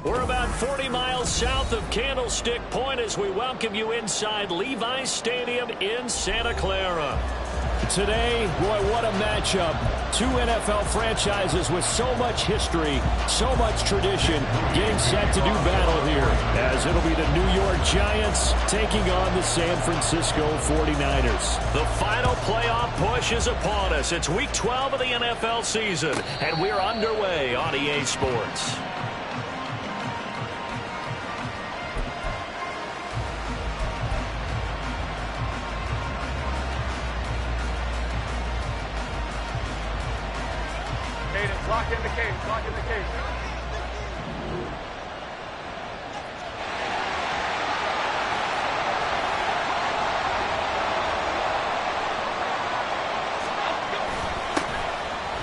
We're about 40 miles south of Candlestick Point as we welcome you inside Levi's Stadium in Santa Clara. Today, boy, what a matchup. Two NFL franchises with so much history, so much tradition, getting set to do battle here, as it'll be the New York Giants taking on the San Francisco 49ers. The final playoff push is upon us. It's Week 12 of the NFL season, and we're underway on EA Sports. Lock in the cage, lock in the cage.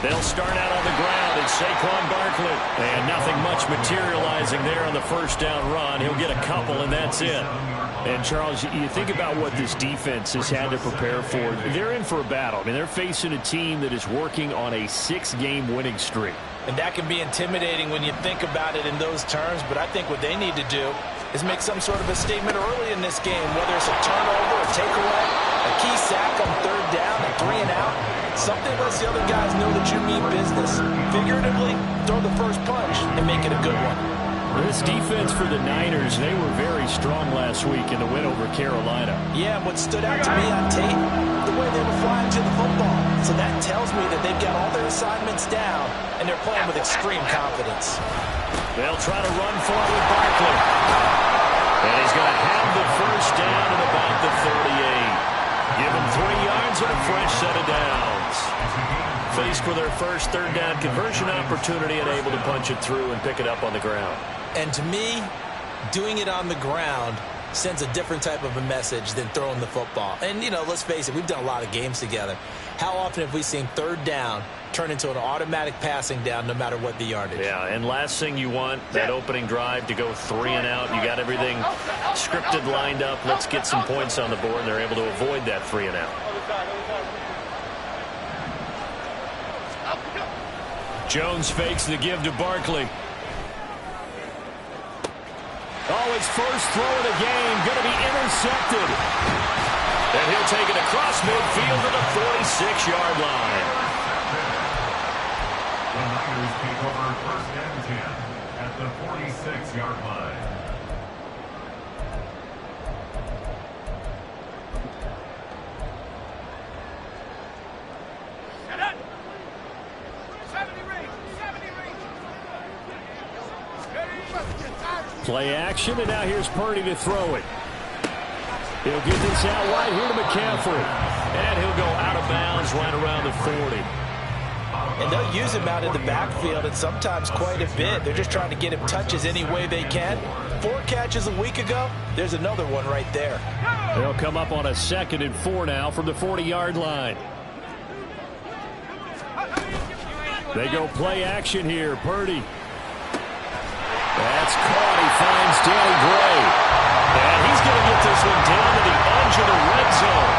They'll start out on the ground, and Saquon Barkley. And nothing much materializing there on the first down run. He'll get a couple, and that's it. And, Charles, you think about what this defense has had to prepare for. They're in for a battle. I mean, they're facing a team that is working on a 6-game winning streak. And that can be intimidating when you think about it in those terms. But I think what they need to do is make some sort of a statement early in this game, whether it's a turnover, a takeaway, a key sack on third down, a 3 and out. Something lets the other guys know that you mean business. Figuratively, throw the first punch and make it a good one. This defense for the Niners, they were very strong last week in the win over Carolina. Yeah, what stood out to me on tape, the way they were flying to the football. So that tells me that they've got all their assignments down, and they're playing with extreme confidence. They'll try to run for it with Barkley. And he's going to have the first down at about the 38. Give him 3 yards and a fresh set of downs. Faced with their first third down conversion opportunity and able to punch it through and pick it up on the ground. And to me, doing it on the ground sends a different type of a message than throwing the football. And, you know, let's face it, we've done a lot of games together. How often have we seen third down turn into an automatic passing down no matter what the yardage? Yeah, and last thing you want, that opening drive to go 3 and out. You got everything scripted, lined up. Let's get some points on the board, and they're able to avoid that 3 and out. Jones fakes the give to Barkley. Oh, his first throw of the game going to be intercepted. And he'll take it across midfield to the 46-yard line. The Niners take over first and 10 at the 46-yard line. Play action, and now here's Purdy to throw it. He'll get this out wide here to McCaffrey. And he'll go out of bounds right around the 40. And they'll use him out in the backfield, and sometimes quite a bit. They're just trying to get him touches any way they can. 4 catches a week ago. There's another one right there. They'll come up on a 2nd and 4 now from the 40-yard line. They go play action here. Purdy. That's caught. He finds Danny Gray. And he's going to get this one down to the edge of the red zone.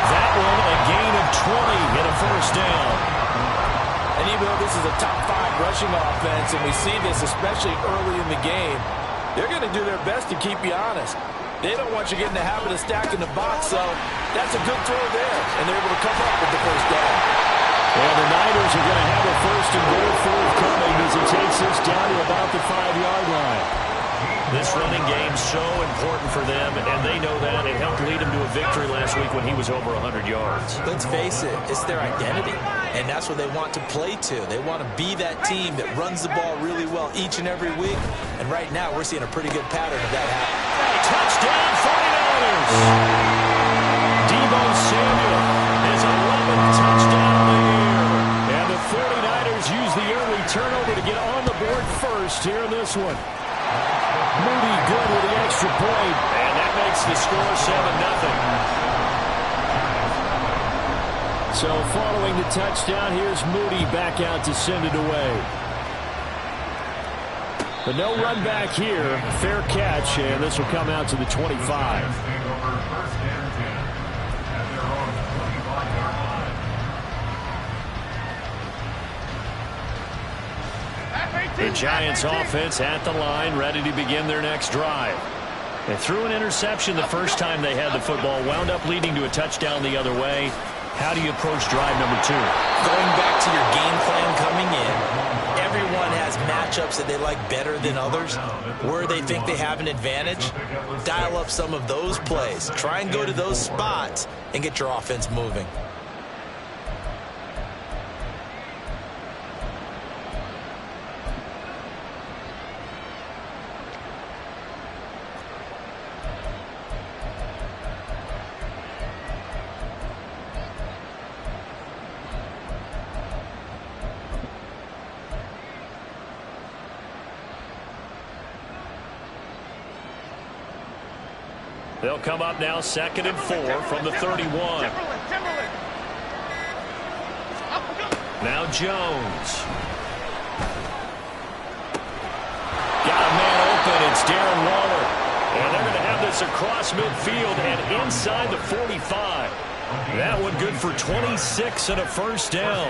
That one a gain of 20 and a first down. And even though this is a top 5 rushing offense, and we see this especially early in the game, they're going to do their best to keep you honest. They don't want you getting the habit of stacking the box, so that's a good throw there. And they're able to come up with the first down. Well, the Niners are going to have a 1st and goal forthcoming as it takes us down to about the 5-yard line. This running game's so important for them, and they know that. It helped lead them to a victory last week when he was over 100 yards. Let's face it, it's their identity, and that's what they want to play to. They want to be that team that runs the ball really well each and every week, and right now we're seeing a pretty good pattern of that happen. Touchdown 49ers! Deebo Samuel is 11th touchdown of the year. And the 49ers use the early turnover to get on the board first here in this one. Moody good with the extra point. And that makes the score 7-0. So following the touchdown, here's Moody back out to send it away. But no run back here. Fair catch, and this will come out to the 25. The Giants offense at the line, ready to begin their next drive. They threw an interception the first time they had the football, wound up leading to a touchdown the other way. How do you approach drive number 2? Going back to your game plan coming in, everyone has matchups that they like better than others. Where they think they have an advantage, dial up some of those plays. Try and go to those spots and get your offense moving. They'll come up now 2nd and 4 from the 31. Now Jones. Got a man open. It's Darren Waller. And they're going to have this across midfield and inside the 45. That one good for 26 and a first down.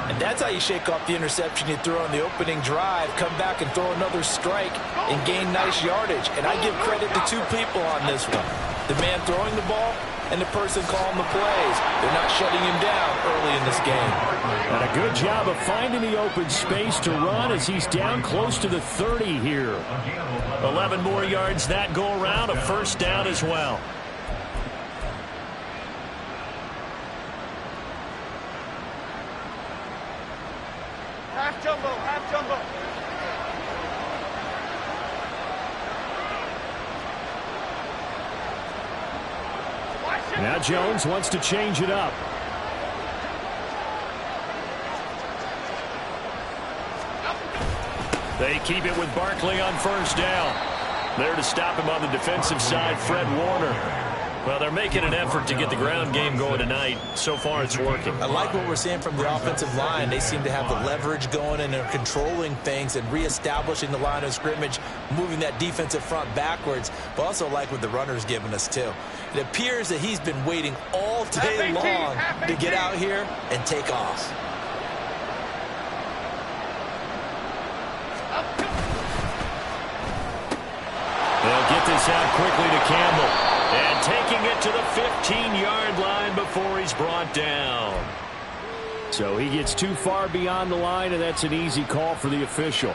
And that's how you shake off the interception you throw on the opening drive, come back and throw another strike and gain nice yardage. And I give credit to 2 people on this one. The man throwing the ball and the person calling the plays. They're not shutting him down early in this game. And a good job of finding the open space to run as he's down close to the 30 here. 11 more yards that go around, a first down as well. Half jumbo, half jumbo. Now Jones wants to change it up. They keep it with Barkley on first down. There to stop him on the defensive side, Fred Warner. Well, they're making an effort to get the ground game going tonight. So far, it's working. I like what we're seeing from the offensive line. They seem to have the leverage going, and they're controlling things and reestablishing the line of scrimmage, moving that defensive front backwards. But also like what the runner's giving us, too. It appears that he's been waiting all day long to get out here and take off. They'll get this out quickly to Campbell. And taking it to the 15-yard line before he's brought down. So he gets too far beyond the line, and that's an easy call for the official.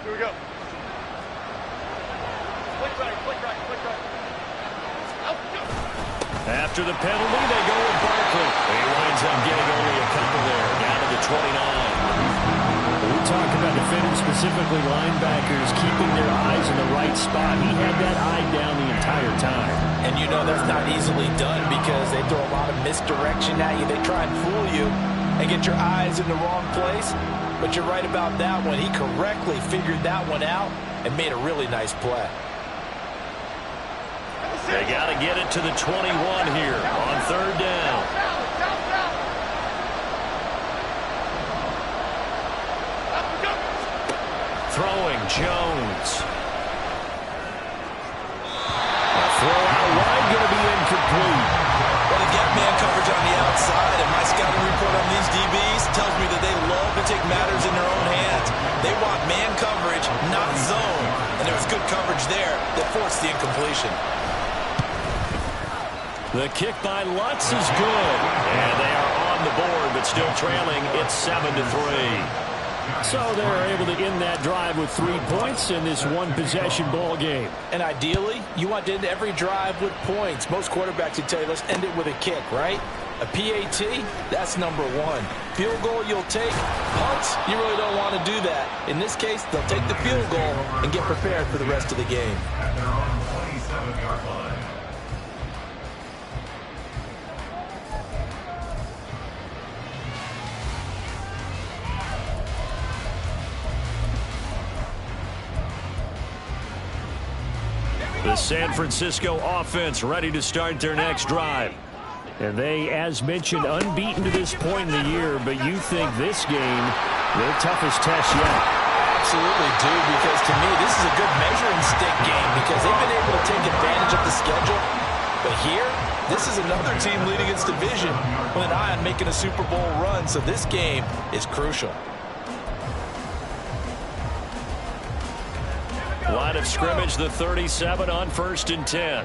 Here we go. After the penalty, they go with Barkley. He winds up getting only a couple there, down to the 29. We talk about defenders, specifically linebackers, keeping their eyes in the right spot. He had that eye down the entire time. And you know that's not easily done because they throw a lot of misdirection at you. They try and fool you and get your eyes in the wrong place. But you're right about that one. He correctly figured that one out and made a really nice play. They got to get it to the 21 here on third down. Throwing Jones. A throw out wide, going to be incomplete. Well, they get man coverage on the outside, and my scouting report on these DBs tells me that they love to take matters in their own hands. They want man coverage, not zone. And there was good coverage there that forced the incompletion. The kick by Lutz is good. And they are on the board, but still trailing. It's 7-3. So they're able to end that drive with 3 points in this one-possession ball game. And ideally, you want to end every drive with points. Most quarterbacks would tell you, let's end it with a kick, right? A PAT, that's number 1. Field goal you'll take. Punts, you really don't want to do that. In this case, they'll take the field goal and get prepared for the rest of the game. At their own 27-yard line. The San Francisco offense ready to start their next drive. And they, as mentioned, unbeaten to this point in the year, but you think this game, their toughest test yet. Absolutely do, because to me, this is a good measuring stick game because they've been able to take advantage of the schedule. But here, this is another team leading its division with an eye on making a Super Bowl run, so this game is crucial. Line of scrimmage, the 37 on 1st and 10.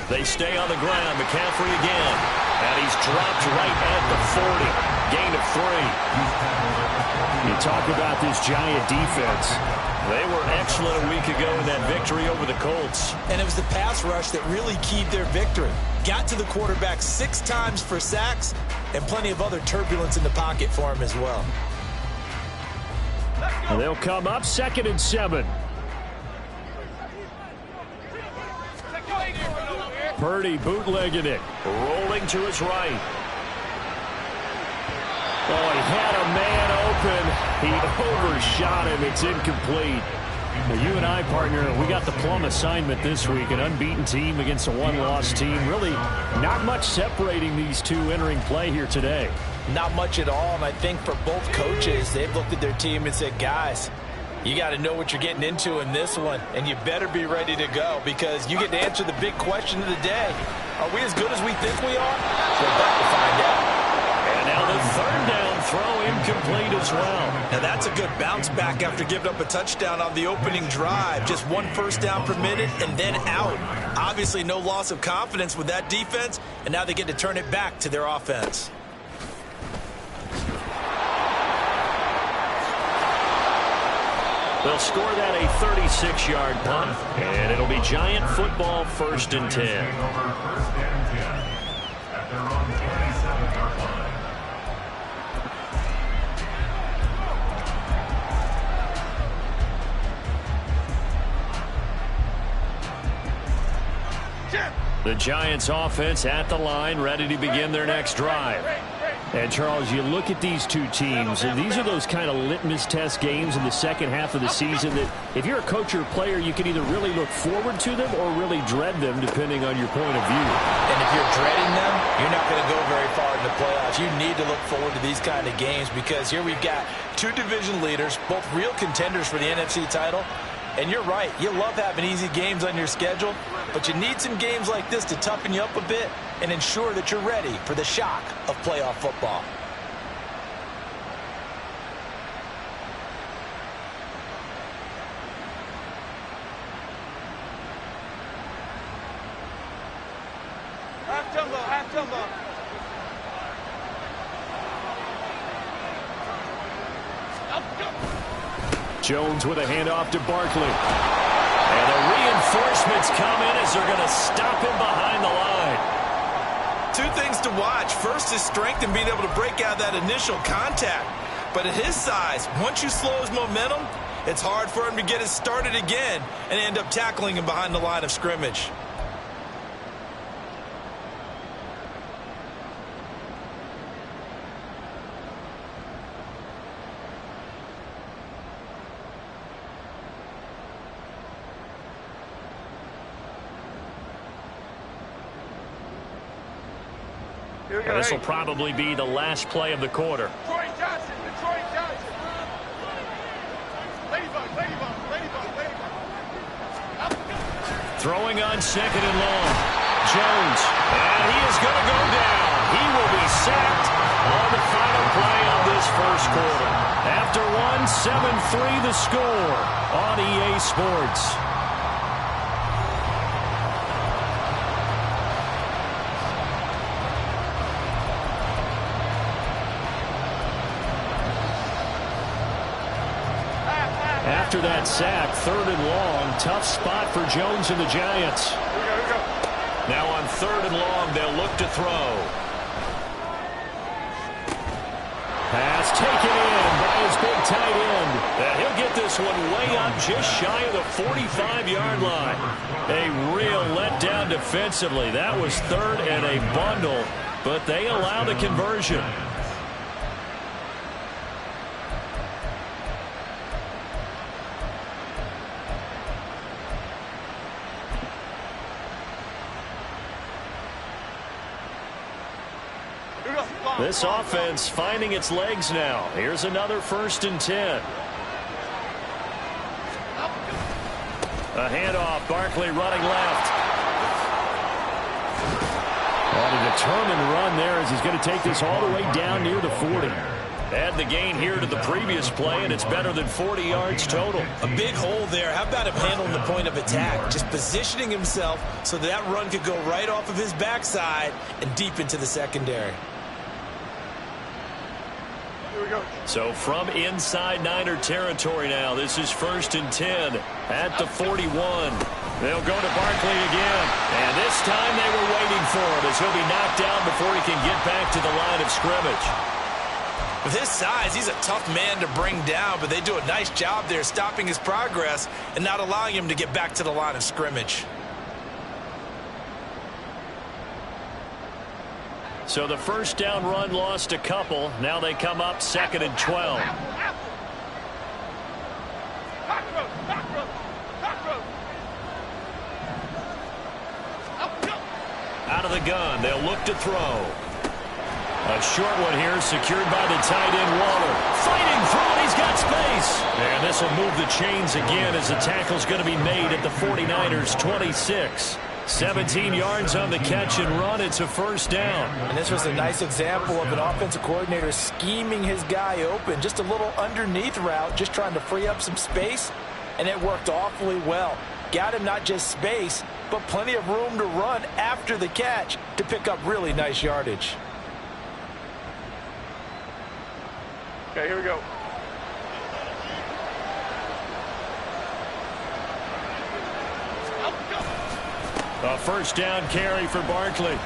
They stay on the ground. McCaffrey again. And he's dropped right at the 40. Gain of 3. You talk about this Giant defense. They were excellent a week ago in that victory over the Colts. And it was the pass rush that really keyed their victory. Got to the quarterback 6 times for sacks and plenty of other turbulence in the pocket for him as well. And they'll come up 2nd and 7. Purdy bootlegging it. Rolling to his right. Oh, he had a man open. He overshot him. It's incomplete. Well, you and I, partner, we got the plum assignment this week. An unbeaten team against a one-loss team. Really not much separating these two entering play here today. Not much at all, and I think for both coaches, they've looked at their team and said, guys, you got to know what you're getting into in this one, and you better be ready to go because you get to answer the big question of the day. Are we as good as we think we are? We're about to find out. And now the 3rd down throw incomplete as well. Now that's a good bounce back after giving up a touchdown on the opening drive. Just 1 first down per minute and then out. Obviously no loss of confidence with that defense, and now they get to turn it back to their offense. They'll score that a 36-yard punt, and it'll be Giant football 1st and 10. At their own 37-yard line. The Giants offense at the line, ready to begin their next drive. And, Charles, you look at these two teams, and these are those kind of litmus test games in the second half of the season that if you're a coach or a player, you can either really look forward to them or really dread them, depending on your point of view. And if you're dreading them, you're not going to go very far in the playoffs. You need to look forward to these kind of games because here we've got 2 division leaders, both real contenders for the NFC title. And you're right, you love having easy games on your schedule, but you need some games like this to toughen you up a bit and ensure that you're ready for the shock of playoff football. Half jumbo, half jumbo. Jones with a handoff to Barkley. And the reinforcements come in as they're going to stop him behind the line. 2 things to watch. First is strength and being able to break out that initial contact. But at his size, once you slow his momentum, it's hard for him to get it started again and end up tackling him behind the line of scrimmage. This will probably be the last play of the quarter. Troy Johnson, Detroit Johnson. Ladybug, ladybug, ladybug, ladybug. Throwing on 2nd and long. Jones. And he is going to go down. He will be sacked on the final play of this first quarter. After 7-3 the score on EA Sports. After that sack, 3rd and long, tough spot for Jones and the Giants. Here we go. Now on 3rd and long, they'll look to throw. Pass taken in by his big tight end. And he'll get this one way up just shy of the 45-yard line. A real letdown defensively. That was 3rd and a bundle, but they allow the conversion. This offense finding its legs now. Here's another 1st and 10. A handoff. Barkley running left. On a determined run there as he's going to take this all the way down near the 40. Add the gain here to the previous play, and it's better than 40 yards total. A big hole there. How about him handling the point of attack? Just positioning himself so that run could go right off of his backside and deep into the secondary. So from inside Niner territory now, this is 1st and 10 at the 41. They'll go to Barkley again. And this time they were waiting for him as he'll be knocked down before he can get back to the line of scrimmage. With his size, he's a tough man to bring down, but they do a nice job there stopping his progress and not allowing him to get back to the line of scrimmage. So the 1st down run lost a couple. Now they come up 2nd and 12. Out of the gun, they'll look to throw. A short one here, secured by the tight end, Waller. Fighting through it, he's got space. And this will move the chains again as the tackle's going to be made at the 49ers' 26. 17 yards on the catch and run. It's a 1st down. And this was a nice example of an offensive coordinator scheming his guy open. Just a little underneath route, just trying to free up some space, and it worked awfully well. Got him not just space, but plenty of room to run after the catch to pick up really nice yardage. Okay, here we go. A 1st down carry for Barkley.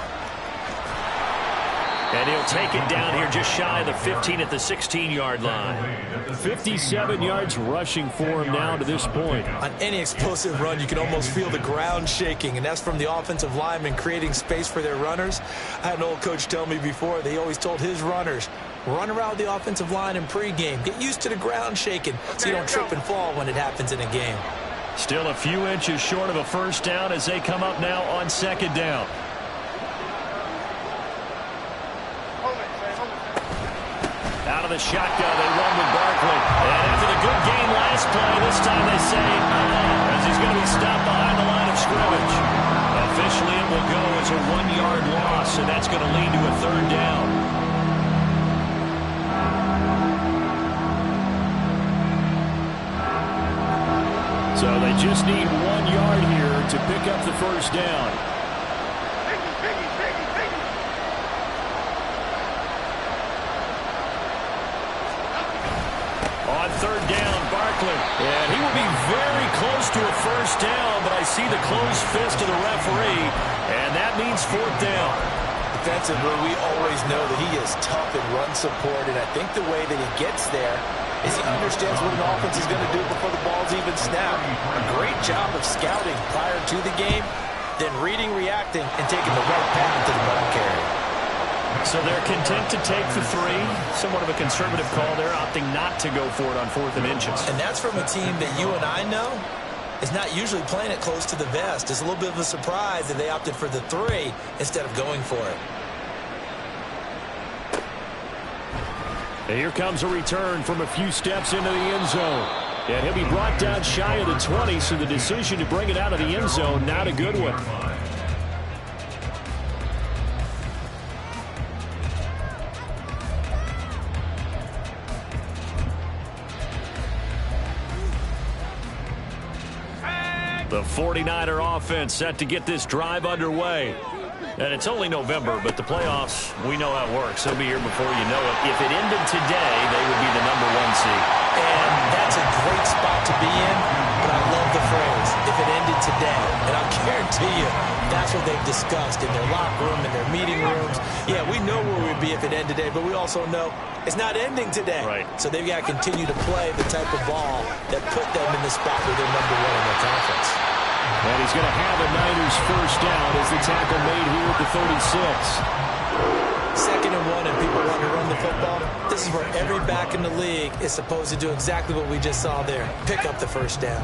And he'll take it down here just shy of the 15 at the 16-yard line. 57 yards rushing for him now to this point. On any explosive run, you can almost feel the ground shaking, and that's from the offensive linemen creating space for their runners. I had an old coach tell me before, they always told his runners, run around the offensive line in pregame. Get used to the ground shaking so you don't trip and fall when it happens in a game. Still a few inches short of a 1st down as they come up now on 2nd down. Out of the shotgun, they run with Barkley. And after the good game last play, this time they say, as he's going to be stopped behind the line of scrimmage. Officially, it will go as a 1-yard loss, and that's going to lead to a 3rd down. So they just need 1 yard here to pick up the 1st down. On 3rd down, Barkley. And he will be very close to a 1st down, but I see the closed fist of the referee, and that means 4th down. Defensively, we always know that he is tough in run support, and I think the way that he gets there is he understands what an offense is going to do before the ball's even snapped. A great job of scouting prior to the game, then reading, reacting, and taking the right path to the ball carrier. So they're content to take the 3. Somewhat of a conservative call there, opting not to go for it on 4th and inches. And that's from a team that you and I know is not usually playing it close to the vest. It's a little bit of a surprise that they opted for the 3 instead of going for it. And here comes a return from a few steps into the end zone. And he'll be brought down shy of the 20, so the decision to bring it out of the end zone, not a good one. The 49er offense set to get this drive underway. And it's only November, but the playoffs, we know how it works. They'll be here before you know it. If it ended today, they would be the number 1 seed. And that's a great spot to be in, but I love the phrase, if it ended today. And I'll guarantee you, that's what they've discussed in their locker room, in their meeting rooms. Yeah, we know where we'd be if it ended today, but we also know it's not ending today. Right. So they've got to continue to play the type of ball that put them in the spot where they're number 1 in their conference. And he's going to have a Niners 1st down as the tackle made here at the 36. 2nd and 1 and people want to run the football. This is where every back in the league is supposed to do exactly what we just saw there. Pick up the 1st down.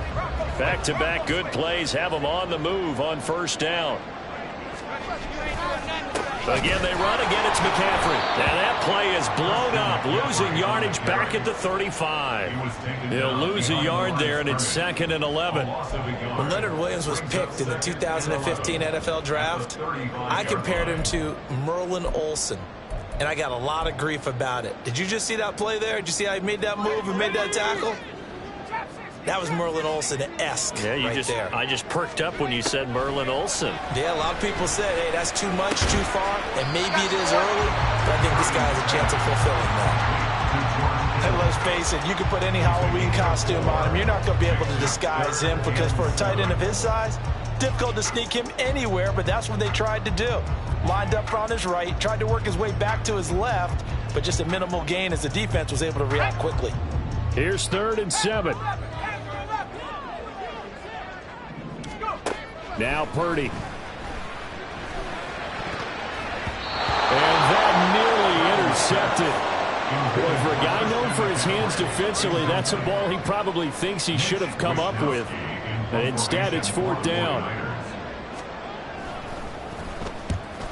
Back-to-back good plays have them on the move on 1st down. Again, they run. Again, it's McCaffrey. And that play is blown up, losing yardage back at the 35. He'll lose a yard there, and it's 2nd and 11. When Leonard Williams was picked in the 2015 NFL Draft, I compared him to Merlin Olsen, and I got a lot of grief about it. Did you just see that play there? Did you see how he made that move and made that tackle? That was Merlin Olsen-esque there. I just perked up when you said Merlin Olsen. Yeah, a lot of people said, hey, that's too much, too far, and maybe it is early, but I think this guy has a chance of fulfilling that. And let's face it, you can put any Halloween costume on him. You're not going to be able to disguise him because for a tight end of his size, difficult to sneak him anywhere, but that's what they tried to do. Lined up on his right, tried to work his way back to his left, but just a minimal gain as the defense was able to react quickly. Here's 3rd and 7. Now Purdy. And that nearly intercepted. Boy, for a guy known for his hands defensively, that's a ball he probably thinks he should have come up with. And instead, it's 4th down.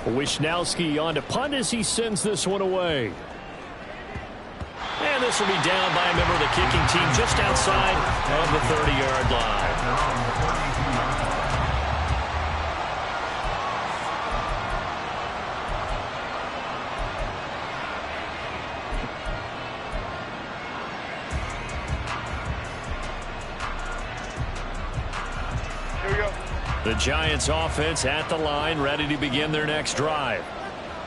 Wisnowski on to punt as he sends this one away. And this will be down by a member of the kicking team just outside of the 30-yard line. The Giants offense at the line, ready to begin their next drive.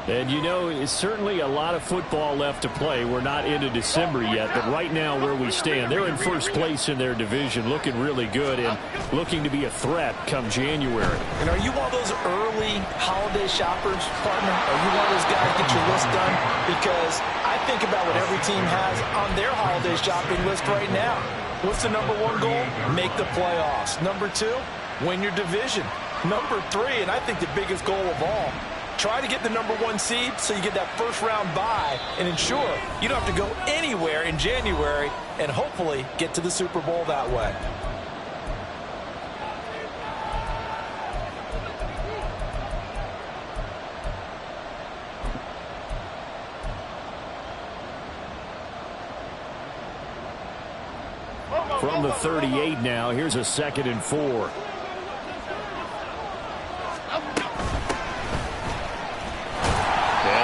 And, you know, it's certainly a lot of football left to play. We're not into December yet, but right now where we stand, they're in first place in their division, looking really good and looking to be a threat come January. And are you one of those early holiday shoppers, partner? Are you one of those guys get your list done? Because I think about what every team has on their holiday shopping list right now. What's the number 1 goal? Make the playoffs. Number 2? Win your division. Number 3, and I think the biggest goal of all, try to get the number 1 seed so you get that first-round bye and ensure you don't have to go anywhere in January and hopefully get to the Super Bowl that way. From the 38 now, here's a 2nd and 4.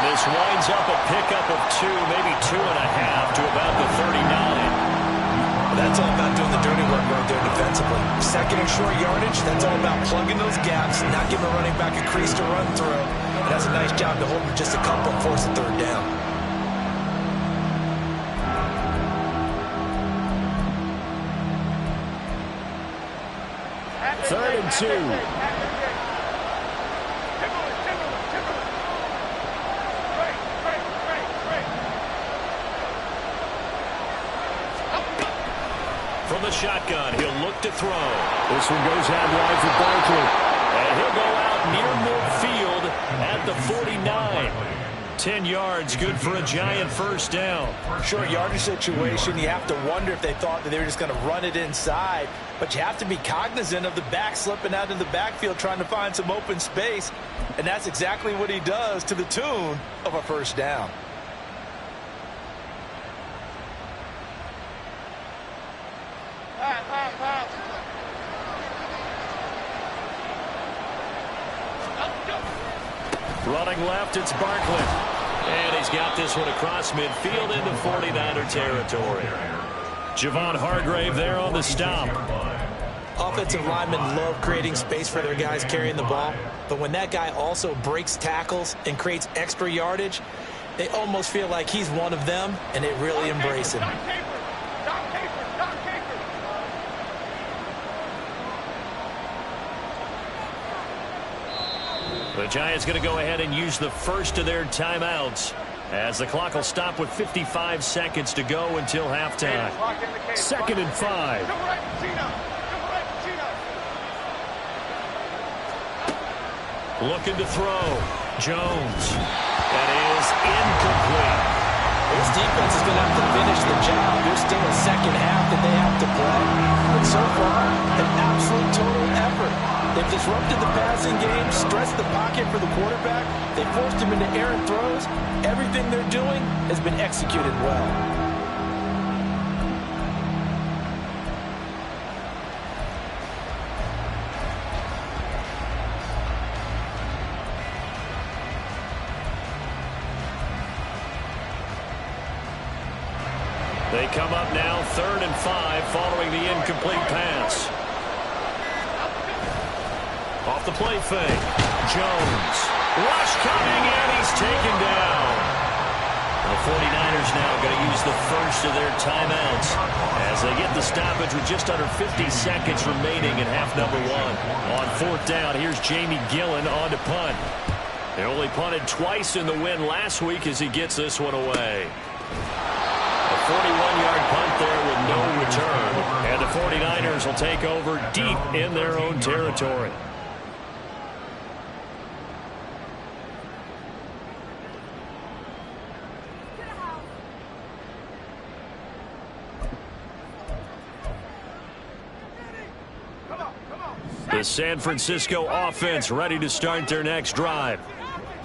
This winds up a pickup of 2, maybe 2.5 to about the 39. That's all about doing the dirty work right there defensively. 2nd and short yardage, that's all about plugging those gaps, not giving a running back a crease to run through. And that's a nice job to hold him just a couple and force the 3rd down. Third and 2. From the shotgun, he'll look to throw. This one goes out wide for Barkley. And he'll go out near midfield at the 49. 10 yards, good for a Giant first down. Short yardage situation, you have to wonder if they thought that they were just going to run it inside. But you have to be cognizant of the back slipping out of the backfield trying to find some open space. And that's exactly what he does to the tune of a first down. Running left, it's Barkley. And he's got this one across midfield into 49er territory. Javon Hargrave there on the stop. Offensive linemen love creating space for their guys carrying the ball. But when that guy also breaks tackles and creates extra yardage, they almost feel like he's one of them, and they really embrace him. The Giants going to go ahead and use the first of their timeouts as the clock will stop with 55 seconds to go until halftime. 2nd and 5. Looking to throw. Jones. That is incomplete. This defense is going to have to finish the job. There's still a second half that they have to play. But so far, an absolute total effort. They've disrupted the passing game, stressed the pocket for the quarterback. They forced him into errant throws. Everything they're doing has been executed well. They come up now 3rd and 5 following the incomplete pass. Off the play fake. Jones. Rush coming, and he's taken down. The 49ers now going to use the first of their timeouts as they get the stoppage with just under 50 seconds remaining in half number 1. On 4th down, here's Jamie Gillen on to punt. They only punted twice in the win last week as he gets this one away. A 41-yard punt there with no return. And the 49ers will take over deep in their own territory. The San Francisco offense ready to start their next drive.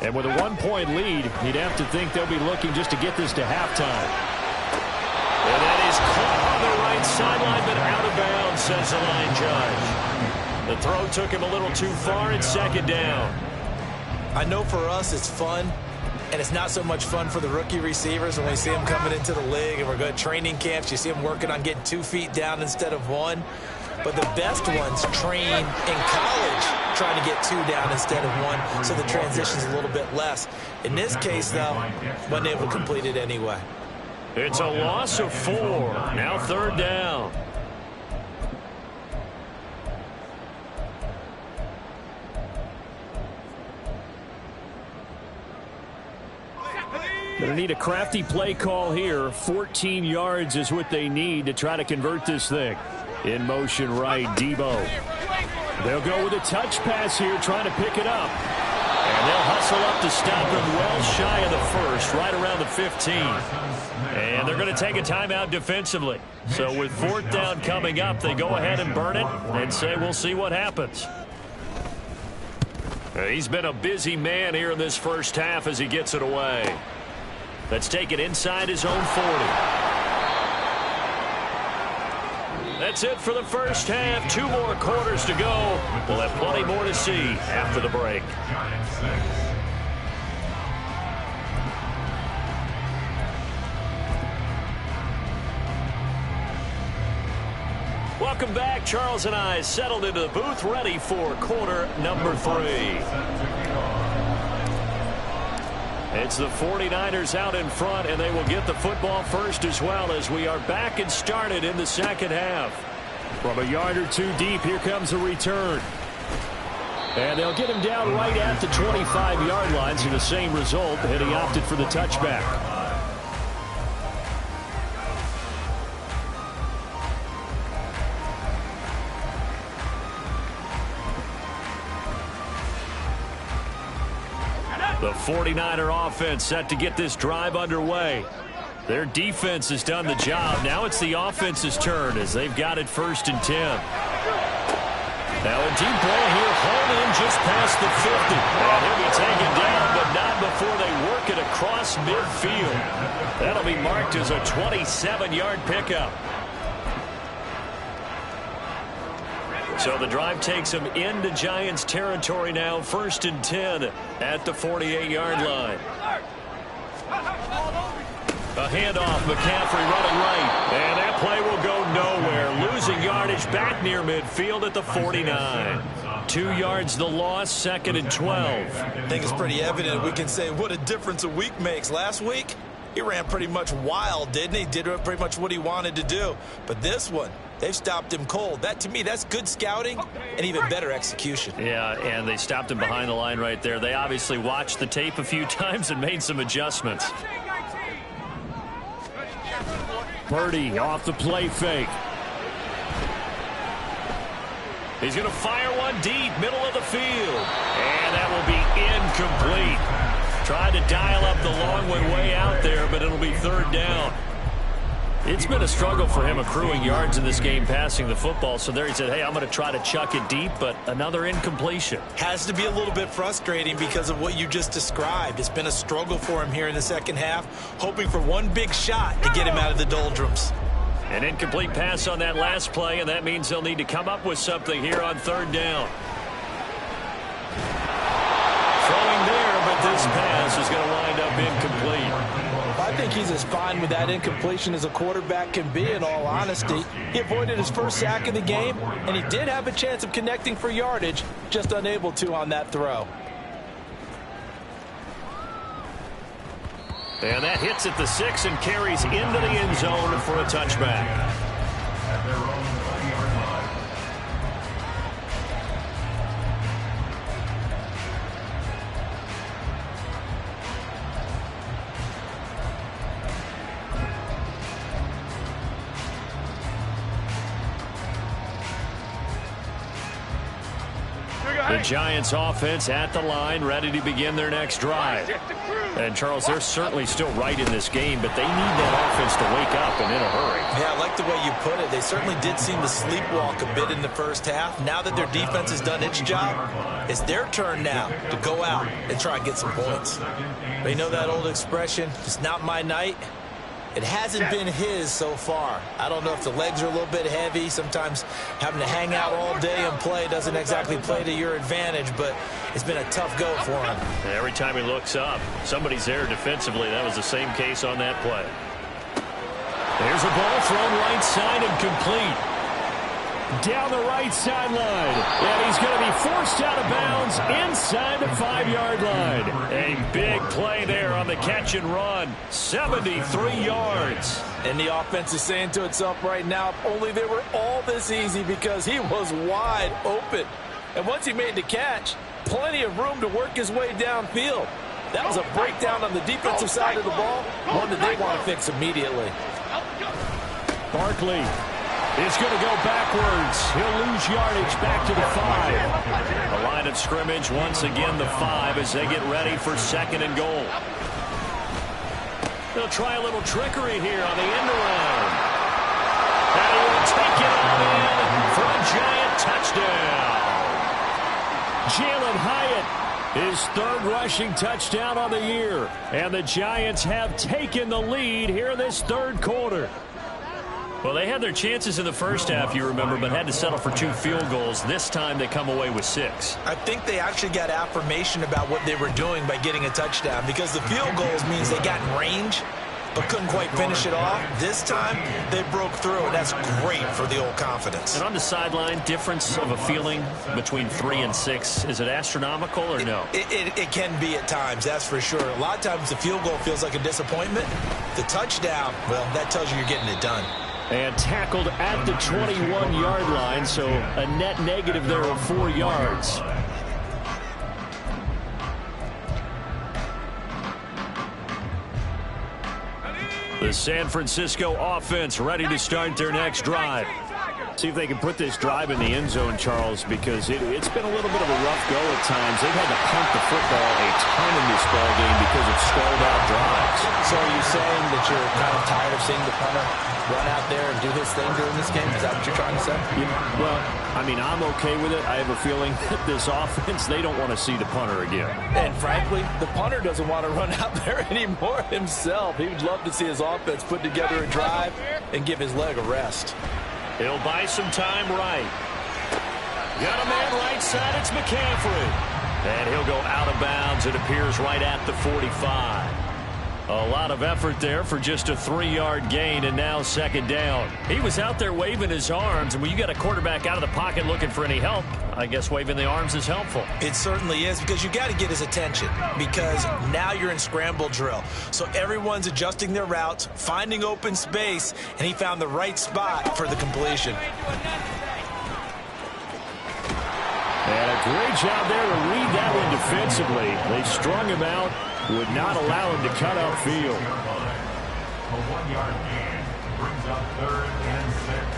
And with a 1-point lead, you'd have to think they'll be looking just to get this to halftime. And that is caught on the right sideline, but out of bounds, says the line judge. The throw took him a little too far. It's 2nd down. I know for us it's fun, and it's not so much fun for the rookie receivers when we see them coming into the league and we're going to training camps. You see them working on getting 2 feet down instead of 1. But the best ones train in college trying to get 2 down instead of 1, so the transition's a little bit less. In this case, though, wasn't able to complete it anyway. It's a loss of 4. Now 3rd down. Going to need a crafty play call here. 14 yards is what they need to try to convert this thing. In motion right, Debo. They'll go with a touch pass here, trying to pick it up. And they'll hustle up to stop him well shy of the first, right around the 15. And they're going to take a timeout defensively. So with 4th down coming up, they go ahead and burn it and say we'll see what happens. He's been a busy man here in this first half as he gets it away. Let's take it inside his own 40. That's it for the first half. 2 more quarters to go. We'll have plenty more to see after the break. Welcome back. Charles and I settled into the booth, ready for quarter number 3. It's the 49ers out in front, and they will get the football first as well as we are back and started in the second half. From a yard or 2 deep, here comes a return. And they'll get him down right at the 25-yard line, so the same result, and he opted for the touchback. The 49er offense set to get this drive underway. Their defense has done the job. Now it's the offense's turn as they've got it 1st and 10. Now a deep ball here, hauled in just past the 50. And he'll be taken down, but not before they work it across midfield. That'll be marked as a 27-yard pickup. So the drive takes them into Giants territory now, 1st and 10 at the 48-yard line. A handoff, McCaffrey running right, and that play will go nowhere. Losing yardage back near midfield at the 49. 2 yards the loss, 2nd and 12. I think it's pretty evident. We can say what a difference a week makes. Last week, he ran pretty much wild, didn't he? Did pretty much what he wanted to do. But this one, they've stopped him cold. That, to me, that's good scouting and even better execution. Yeah, and they stopped him behind the line right there. They obviously watched the tape a few times and made some adjustments. Purdy off the play fake. He's going to fire one deep, middle of the field. And that will be incomplete. Tried to dial up the long one way out there, but it'll be 3rd down. It's been a struggle for him accruing yards in this game passing the football. So there he said, hey, I'm going to try to chuck it deep, but another incompletion. Has to be a little bit frustrating because of what you just described. It's been a struggle for him here in the second half, hoping for one big shot to get him out of the doldrums. An incomplete pass on that last play, and that means they'll need to come up with something here on third down. Throwing there, but this pass is going to wind up incomplete. I think he's as fine with that incompletion as a quarterback can be, in all honesty. He avoided his first sack of the game, and he did have a chance of connecting for yardage, just unable to on that throw. And that hits at the 6 and carries into the end zone for a touchback. At their own 20-yard line. The Giants offense at the line, ready to begin their next drive. And, Charles, they're certainly still right in this game, but they need that offense to wake up and in a hurry. Yeah, I like the way you put it. They certainly did seem to sleepwalk a bit in the first half. Now that their defense has done its job, it's their turn now to go out and try and get some points. But you know that old expression, it's not my night? It hasn't been his so far. I don't know if the legs are a little bit heavy. Sometimes having to hang out all day and play doesn't exactly play to your advantage, but it's been a tough go for him. And every time he looks up, somebody's there defensively. That was the same case on that play. There's a ball thrown right side and complete. Down the right sideline. And he's going to be forced out of bounds inside the 5-yard line. A big play there on the catch and run. 73 yards. And the offense is saying to itself right now, if only they were all this easy, because he was wide open. And once he made the catch, plenty of room to work his way downfield. That was a breakdown on the defensive side of the ball, one that they want to fix immediately. Barkley is going to go backwards. He'll lose yardage back to the 5. The line of scrimmage, once again, the 5 as they get ready for second and goal. They'll try a little trickery here on the end around. And he will take it on in for a giant touchdown. Jalen Hyatt, his third rushing touchdown on the year. And the Giants have taken the lead here in this third quarter. Well, they had their chances in the first half, you remember, but had to settle for 2 field goals. This time they come away with 6. I think they actually got affirmation about what they were doing by getting a touchdown, because the field goals means they got in range but couldn't quite finish it off. This time they broke through, and that's great for the old confidence. And on the sideline, difference of a feeling between 3 and 6, is it astronomical or no? It can be at times, that's for sure. A lot of times the field goal feels like a disappointment. The touchdown, well, that tells you you're getting it done. And tackled at the 21-yard line, so a net negative there of 4 yards. The San Francisco offense ready to start their next drive. See if they can put this drive in the end zone, Charles, because it's been a little bit of a rough go at times. They've had to punt the football a ton in this ball game because of stalled-out drives. So are you saying that you're kind of tired of seeing the punter run out there and do his thing during this game? Is that what you're trying to say? Well, I mean, I'm okay with it. I have a feeling that this offense, they don't want to see the punter again. And frankly, the punter doesn't want to run out there anymore himself. He would love to see his offense put together a drive and give his leg a rest. He'll buy some time right. Got a man right side. It's McCaffrey. And he'll go out of bounds. It appears right at the 45. A lot of effort there for just a 3-yard gain, and now second down. He was out there waving his arms, and when you got a quarterback out of the pocket looking for any help, I guess waving the arms is helpful. It certainly is, because you got to get his attention, because now you're in scramble drill. So everyone's adjusting their routes, finding open space, and he found the right spot for the completion. And a great job there to read that one defensively. They strung him out, would not allow him to cut upfield. A 1-yard gain brings up 3rd and 6.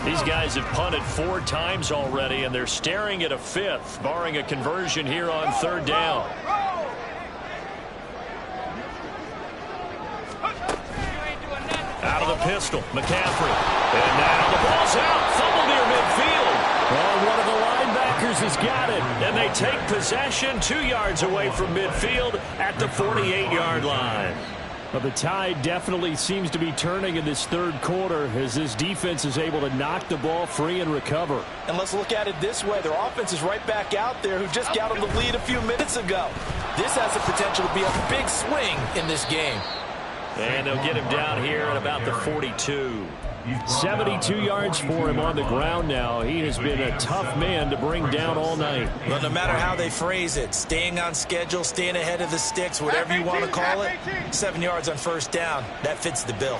These guys have punted 4 times already, and they're staring at a 5th, barring a conversion here on 3rd down. Out of the pistol, McCaffrey. And now the ball's out. Fumble near midfield. Oh, one of the linebackers has got it. And they take possession 2 yards away from midfield at the 48-yard line. Well, the tide definitely seems to be turning in this 3rd quarter as this defense is able to knock the ball free and recover. And let's look at it this way. Their offense is right back out there who just got them the lead a few minutes ago. This has the potential to be a big swing in this game. And they'll get him down here at about the 42. 72 yards for him on the ground now. He has been a tough man to bring down all night. Well, no matter how they phrase it, staying on schedule, staying ahead of the sticks, whatever you want to call it, 7 yards on 1st down, that fits the bill.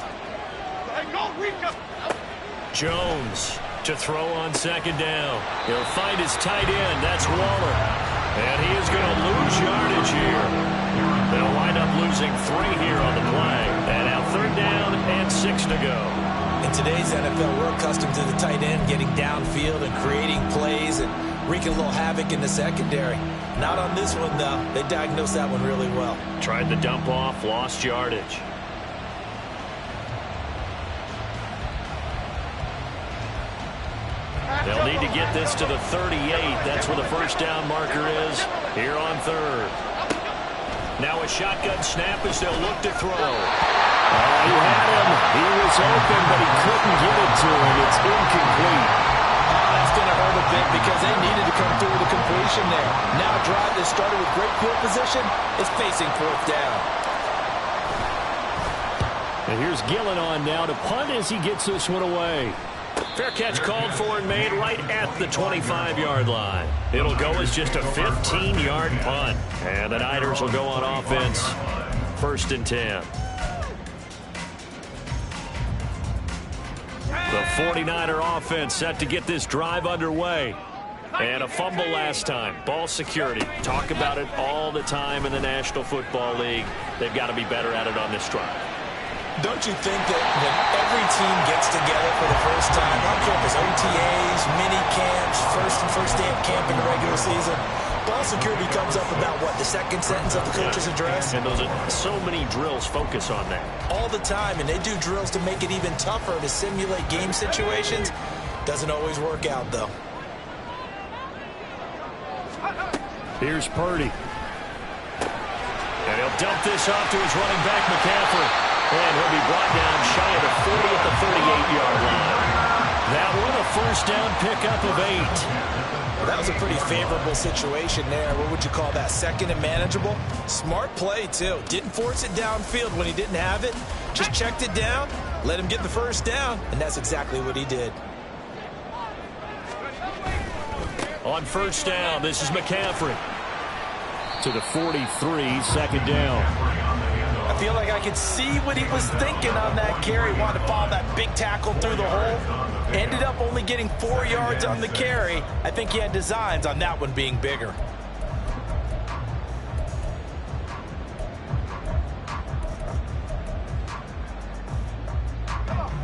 Jones to throw on 2nd down. He'll find his tight end. That's Waller. And he is going to lose yardage here. They'll wind up losing 3 here on the play. And now 3rd down and 6 to go. In today's NFL, we're accustomed to the tight end getting downfield and creating plays and wreaking a little havoc in the secondary. Not on this one, though. They diagnosed that one really well. Tried the dump off, lost yardage. They'll need to get this to the 38. That's where the 1st down marker is here on 3rd. Now a shotgun snap as they'll look to throw. He had him. He was open, but he couldn't get it to him. It's incomplete. That's going to hurt a bit because they needed to come through with a completion there. Now a drive that started with great field position is facing 4th down. And here's Gillen on now to punt as he gets this one away. Fair catch called for and made right at the 25-yard line. It'll go as just a 15-yard punt. And the Niners will go on offense. 1st and 10. The 49er offense set to get this drive underway. And a fumble last time. Ball security. Talk about it all the time in the National Football League. They've got to be better at it on this drive. Don't you think that when every team gets together for the first time, I don't care if it's OTAs, mini camps, first day of camp in the regular season, ball security comes up about, what, the 2nd sentence of the coach's address? And those are so many drills focus on that. All the time, and they do drills to make it even tougher to simulate game situations. Doesn't always work out, though. Here's Purdy. And he'll dump this off to his running back, McCaffrey. And he'll be brought down shy of the 40 at the 38-yard line. That one a 1st down pickup of 8. Well, that was a pretty favorable situation there. What would you call that? 2nd and manageable? Smart play, too. Didn't force it downfield when he didn't have it. Just checked it down, let him get the 1st down, and that's exactly what he did. On 1st down, this is McCaffrey. To the 43, 2nd down. I feel like I could see what he was thinking on that carry. Wanted to follow that big tackle through the hole. Ended up only getting 4 yards on the carry. I think he had designs on that one being bigger.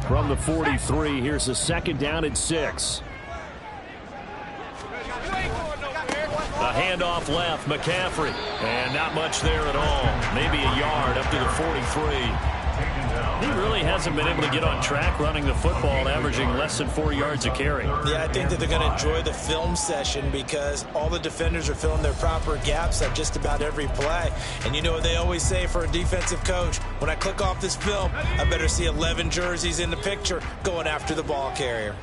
From the 43, here's a 2nd down and 6. A handoff left, McCaffrey. And not much there at all. Maybe a yard up to the 43. He really hasn't been able to get on track running the football, averaging less than 4 yards a carry. Yeah, I think that they're going to enjoy the film session because all the defenders are filling their proper gaps at just about every play. And you know what they always say for a defensive coach? When I click off this film, I better see 11 jerseys in the picture going after the ball carrier.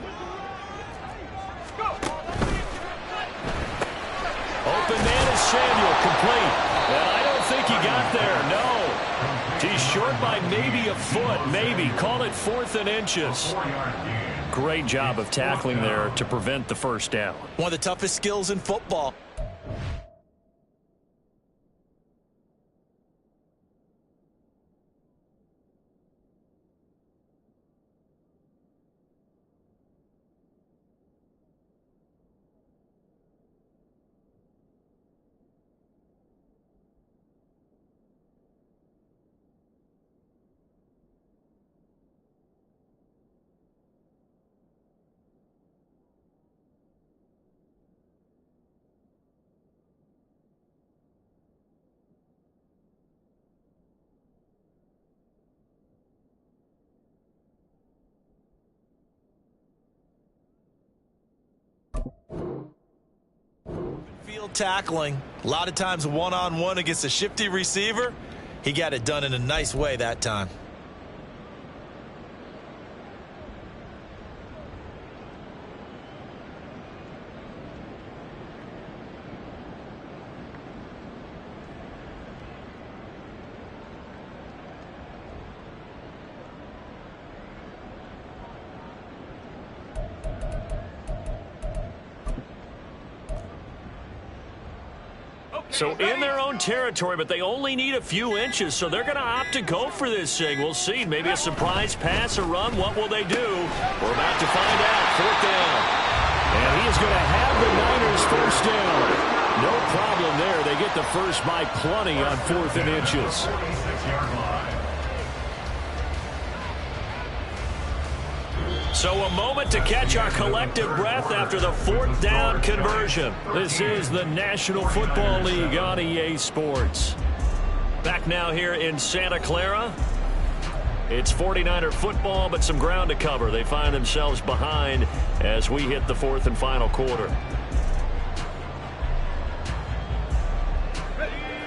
Open man is Samuel, complete. And I don't think he got there, no. He's short by maybe a foot, maybe. Call it 4th and inches. Great job of tackling there to prevent the 1st down. One of the toughest skills in football. Skilled tackling. A lot of times one-on-one against a shifty receiver. He got it done in a nice way that time. So in their own territory, but they only need a few inches, so they're going to opt to go for this thing. We'll see. Maybe a surprise pass or run. What will they do? We're about to find out. Fourth down. And he is going to have the Niners first down. No problem there. They get the first by plenty on 4th and inches. So a moment to catch our collective breath after the 4th down conversion. This is the National Football League on EA Sports. Back now here in Santa Clara. It's 49er football, but some ground to cover. They find themselves behind as we hit the 4th and final quarter.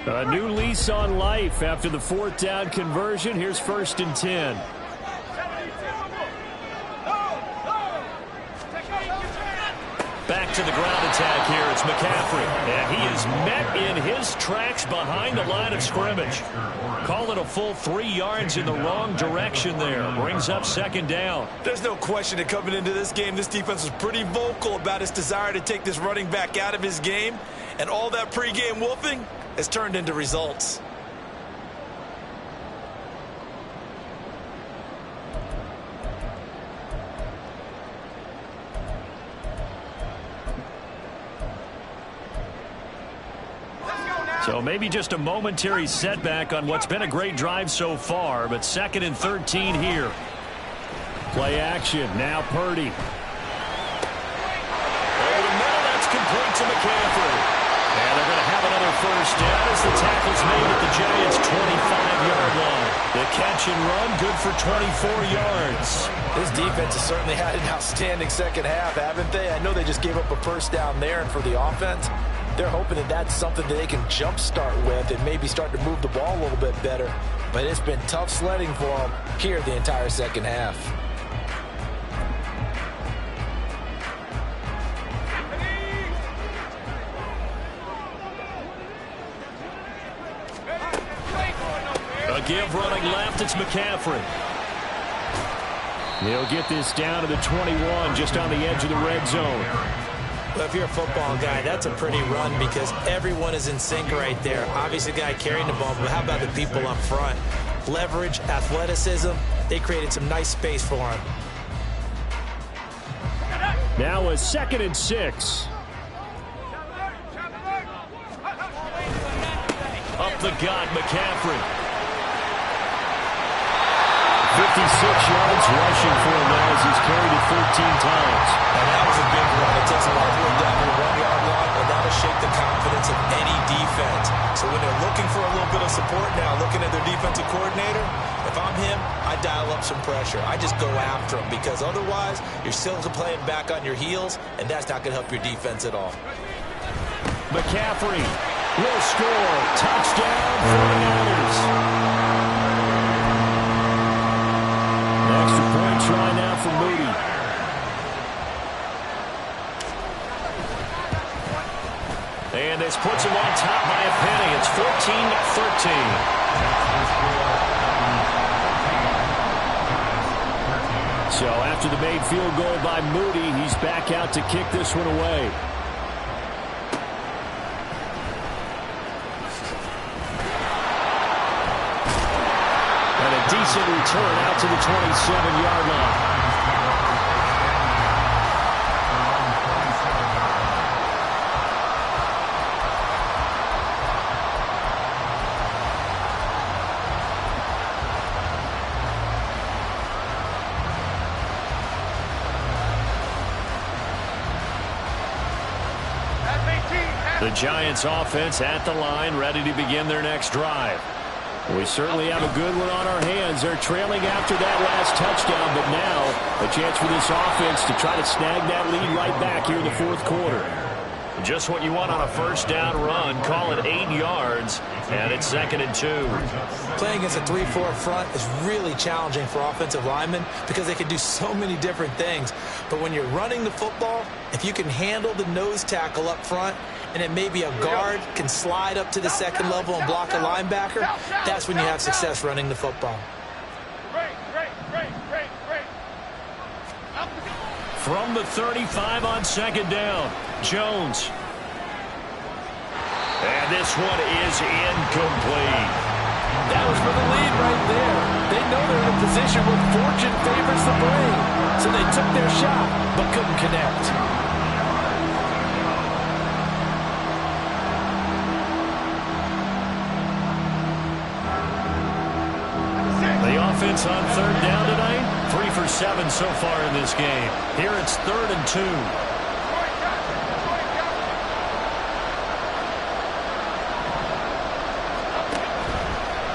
A new lease on life after the 4th down conversion. Here's 1st and 10. Back to the ground attack here. It's McCaffrey. And he is met in his tracks behind the line of scrimmage. Call it a full 3 yards in the wrong direction there. Brings up 2nd down. There's no question that coming into this game, this defense was pretty vocal about its desire to take this running back out of his game. And all that pregame wolfing has turned into results. So maybe just a momentary setback on what's been a great drive so far, but 2nd and 13 here. Play action. Now Purdy. Over the middle, that's complete to McCaffrey. And they're going to have another first down as the tackle's made at the Giants' 25-yard line. The catch and run, good for 24 yards. This defense has certainly had an outstanding second half, haven't they? I know they just gave up a first down there, and for the offense, they're hoping that that's something that they can jumpstart with and maybe start to move the ball a little bit better. But it's been tough sledding for them here the entire second half. A give running left, it's McCaffrey. He'll get this down to the 21, just on the edge of the red zone. Well, if you're a football guy, that's a pretty run because everyone is in sync right there. Obviously, the guy carrying the ball, but how about the people up front? Leverage, athleticism, they created some nice space for him. Now a 2nd and 6. Up the gut, McCaffrey. 56 yards rushing for him now as he's carried it 13 times. And that was a big run. It takes a lot of room down to the 1-yard line, and that'll shake the confidence of any defense. So when they're looking for a little bit of support now, looking at their defensive coordinator, if I'm him, I dial up some pressure. I just go after him because otherwise you're still playing back on your heels, and that's not going to help your defense at all. McCaffrey will score. Touchdown, 49ers. Extra point try now for Moody. And this puts him on top by a penny. It's 14-13. So after the made field goal by Moody, he's back out to kick this one away. Decent return out to the 27-yard line. The Giants offense at the line, ready to begin their next drive. We certainly have a good one on our hands. They're trailing after that last touchdown, but now a chance for this offense to try to snag that lead right back here in the 4th quarter. Just what you want on a first down run. Call it 8 yards, and it's 2nd and 2. Playing against a 3-4 front is really challenging for offensive linemen because they can do so many different things. But when you're running the football, if you can handle the nose tackle up front, and then maybe a guard can slide up to the second level and block a linebacker, that's when you have success running the football. From the 35 on 2nd down, Jones. And this one is incomplete. That was for the lead right there. They know they're in a position where fortune favors the brave. So they took their shot, but couldn't connect. The offense on 3rd down tonight, 3 for 7 so far in this game. Here it's 3rd and 2.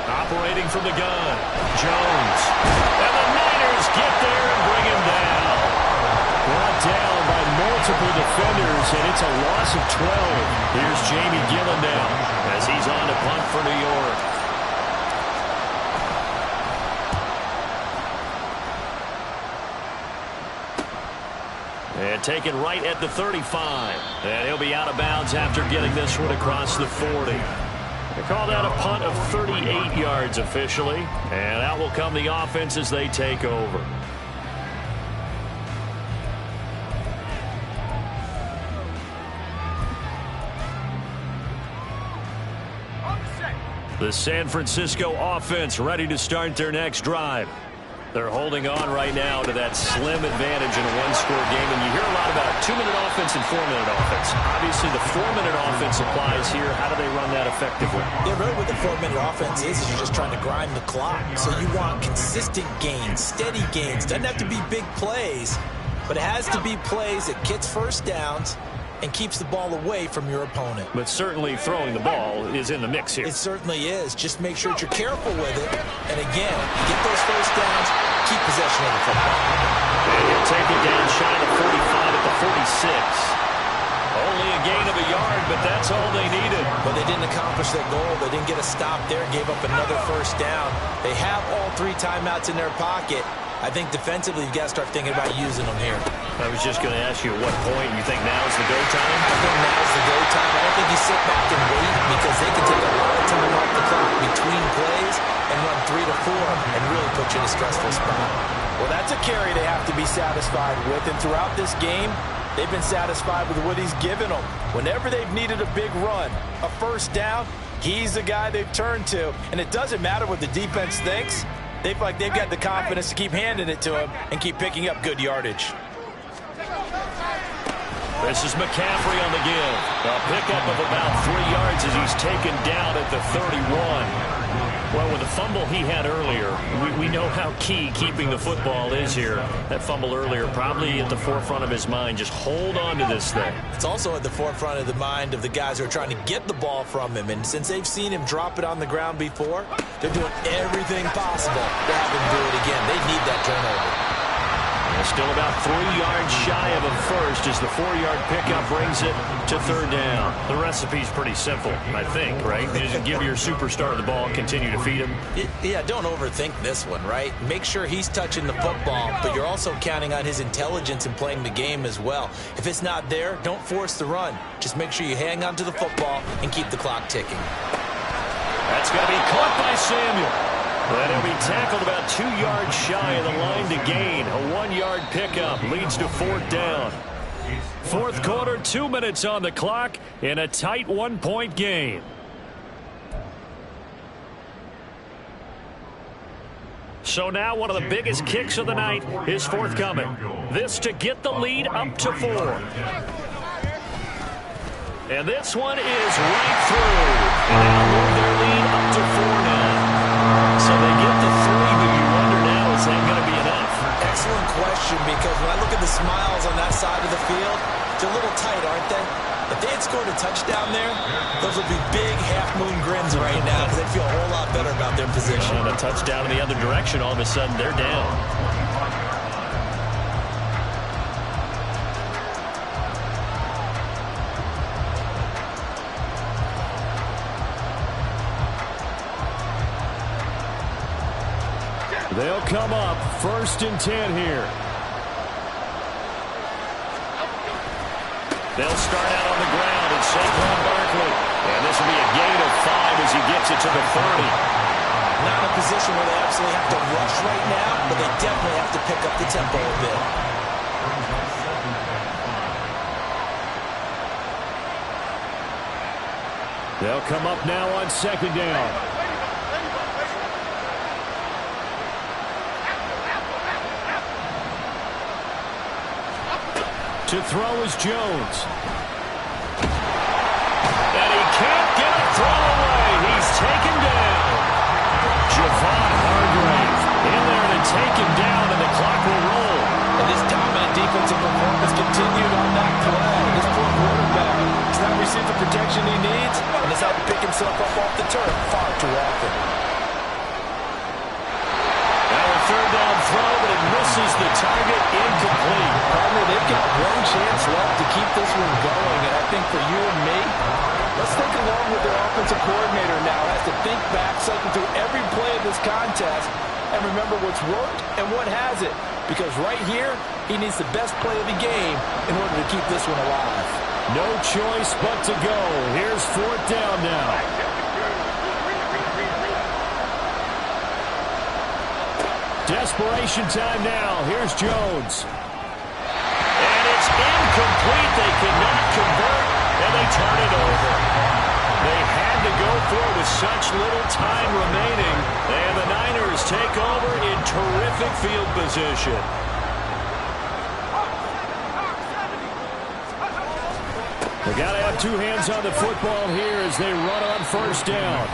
Operating from the gun, Jones. And the Niners get there and bring him down. Brought down by multiple defenders, and it's a loss of 12. Here's Jamie Gillen now as he's on to punt for New York. And taken right at the 35. And he'll be out of bounds after getting this one across the 40. They call that a punt of 38 yards officially. And out will come the offense as they take over. The San Francisco offense ready to start their next drive. They're holding on right now to that slim advantage in a one-score game. And you hear a lot about 2-minute offense and 4-minute offense. Obviously, the 4-minute offense applies here. How do they run that effectively? Yeah, really what the 4-minute offense is you're just trying to grind the clock. So you want consistent gains, steady gains. Doesn't have to be big plays, but it has to be plays that gets first downs and keeps the ball away from your opponent. But certainly throwing the ball is in the mix here. It certainly is. Just make sure that you're careful with it. And again, get those first downs, keep possession of the football. And he'll take it down shy of 45 at the 46. Only a gain of a yard, but that's all they needed. But they didn't accomplish their goal. They didn't get a stop there, gave up another first down. They have all 3 timeouts in their pocket. I think defensively, you've got to start thinking about using them here. I was just going to ask you at what point you think now's the go time? I think now's the go time. I don't think you sit back and wait because they can take a lot of time off the clock between plays and run 3 to 4 and really put you in a stressful spot. Well, that's a carry they have to be satisfied with. And throughout this game, they've been satisfied with what he's given them. Whenever they've needed a big run, a first down, he's the guy they've turned to. And it doesn't matter what the defense thinks. They feel like they've got the confidence to keep handing it to him and keep picking up good yardage. This is McCaffrey on the give. A pickup of about 3 yards as he's taken down at the 31. Well, with the fumble he had earlier, we know how key keeping the football is here. That fumble earlier probably at the forefront of his mind. Just hold on to this thing. It's also at the forefront of the mind of the guys who are trying to get the ball from him. And since they've seen him drop it on the ground before, they're doing everything possible to have him do it again. They need that turnover. Still about 3 yards shy of a first as the 4-yard pickup brings it to 3rd down. The recipe's pretty simple, I think, right? You just give your superstar the ball, continue to feed him. Yeah, don't overthink this one, right? Make sure he's touching the football, but you're also counting on his intelligence in playing the game as well. If it's not there, don't force the run. Just make sure you hang on to the football and keep the clock ticking. That's going to be caught by Samuel. But he'll be tackled about 2 yards shy of the line to gain. A 1-yard pickup leads to 4th down. 4th quarter, 2 minutes on the clock in a tight 1-point game. So now one of the biggest kicks of the night is forthcoming. This to get the lead up to 4. And this one is right through. And now move their lead up to 4 now. So they get the 3, but you wonder now, is that going to be enough? Excellent question, because when I look at the smiles on that side of the field, they're a little tight, aren't they? If they had scored a touchdown there, those would be big half-moon grins right now because they'd feel a whole lot better about their position. And a touchdown in the other direction, all of a sudden they're down. They'll come up 1st and 10 here. They'll start out on the ground at Saquon Barkley. And this will be a gain of 5 as he gets it to the 30. Not in a position where they absolutely have to rush right now, but they definitely have to pick up the tempo a bit. They'll come up now on 2nd down. To throw is Jones. And he can't get a throw away. He's taken down. Javon Hargrave in there to take him down, and the clock will roll. And this dominant defensive performance continued on that play. This poor quarterback has not received the protection he needs and has had to pick himself up off the turf far too often. Now a 3rd down throw, but it misses the target, incomplete. Partner, they've got one chance left to keep this one going, and I think for you and me, let's think along with their offensive coordinator now. Has to think back, cycle through every play of this contest, and remember what's worked and what hasn't. Because right here, he needs the best play of the game in order to keep this one alive. No choice but to go. Here's 4th down now. Desperation time now. Here's Jones. And it's incomplete. They cannot convert, and they turn it over. They had to go for it with such little time remaining, and the Niners take over in terrific field position. They got to have 2 hands on the football here as they run on 1st down.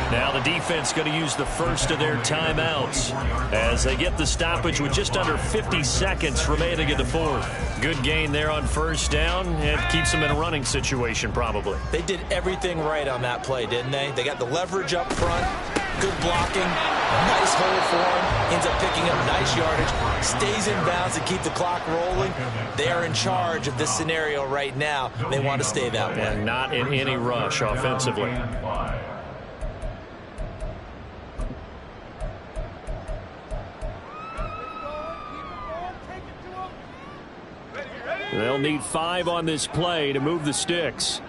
Now the defense going to use the first of their timeouts as they get the stoppage with just under 50 seconds remaining in the 4th. Good gain there on 1st down. It keeps them in a running situation probably. They did everything right on that play, didn't they? They got the leverage up front, good blocking, a nice hole for him, ends up picking up nice yardage, stays in bounds to keep the clock rolling. They are in charge of this scenario right now. They want to stay that way. And not in any rush offensively. They'll need 5 on this play to move the sticks.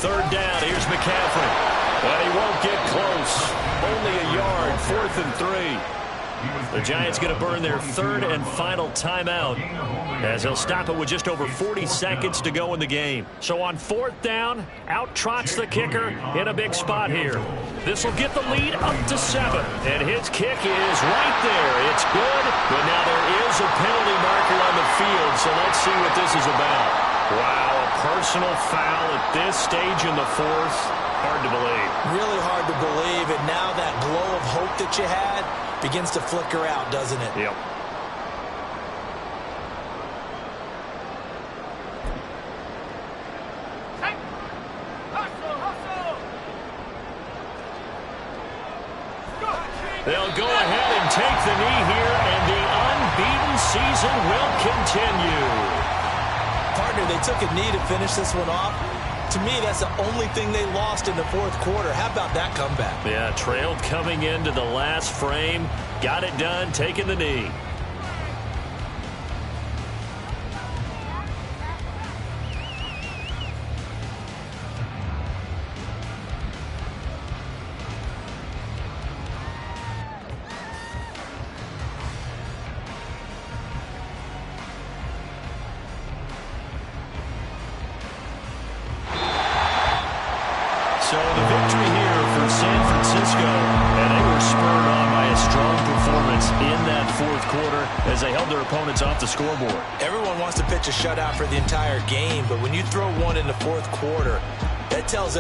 3rd down. Here's McCaffrey. But he won't get close. Only a yard. 4th and 3. The Giants going to burn their 3rd and final timeout as they'll stop it with just over 40 seconds to go in the game. So on 4th down, out trots the kicker in a big spot here. This will get the lead up to 7. And his kick is right there. It's good, but now there is a penalty marker on the field, so let's see what this is about. Wow, a personal foul at this stage in the 4th. Hard to believe. Really hard to believe, and now that glow of hope that you had begins to flicker out, doesn't it? Yep. They'll go ahead and take the knee here, and the unbeaten season will continue. Partner, they took a knee to finish this one off. To me, that's the only thing they lost in the 4th quarter. How about that comeback? Yeah, trailed coming into the last frame. Got it done, taking the knee. So the victory here for San Francisco, and they were spurred on by a strong performance in that 4th quarter as they held their opponents off the scoreboard. Everyone wants to pitch a shutout for the entire game, but when you throw one in the 4th quarter, that tells